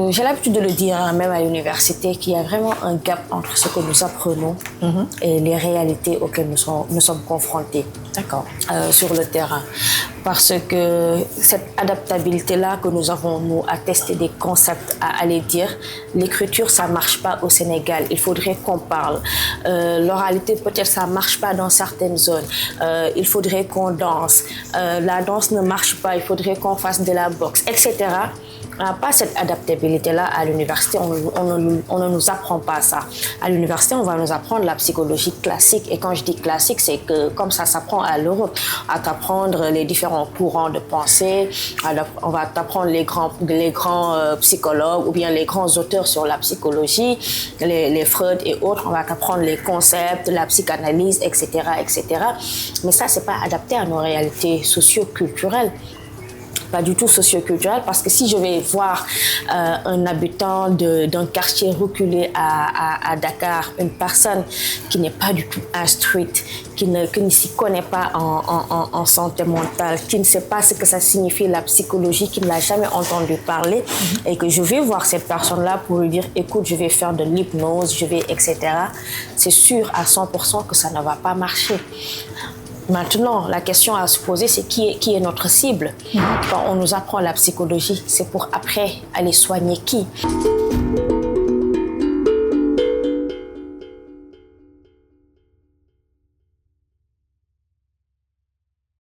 J'ai l'habitude de le dire, hein, même à l'université, qu'il y a vraiment un gap entre ce que nous apprenons et les réalités auxquelles nous sommes confrontés. D'accord. Sur le terrain. Parce que cette adaptabilité-là que nous avons, nous, à tester des concepts, à aller dire, l'écriture, ça ne marche pas au Sénégal. Il faudrait qu'on parle. L'oralité, peut-être, ça ne marche pas dans certaines zones. Il faudrait qu'on danse. La danse ne marche pas. Il faudrait qu'on fasse de la boxe, etc. On n'a pas cette adaptabilité-là à l'université. On ne nous apprend pas ça. À l'université, on va nous apprendre la psychologie classique. Et quand je dis classique, c'est que comme ça s'apprend à l'Europe, à t'apprendre les différents courants de pensée, on va t'apprendre les grands psychologues ou bien les grands auteurs sur la psychologie, les Freud et autres. On va t'apprendre les concepts, la psychanalyse, etc., etc. Mais ça, c'est pas adapté à nos réalités socio-culturelles. Pas du tout socioculturel, parce que si je vais voir un habitant d'un quartier reculé à Dakar, une personne qui n'est pas du tout instruite, qui ne s'y connaît pas en santé mentale, qui ne sait pas ce que ça signifie la psychologie, qui ne l'a jamais entendu parler, et que je vais voir cette personne-là pour lui dire, écoute, je vais faire de l'hypnose, etc. C'est sûr à 100% que ça ne va pas marcher. Maintenant, la question à se poser, c'est qui est notre cible. Quand on nous apprend la psychologie, c'est pour après aller soigner qui ?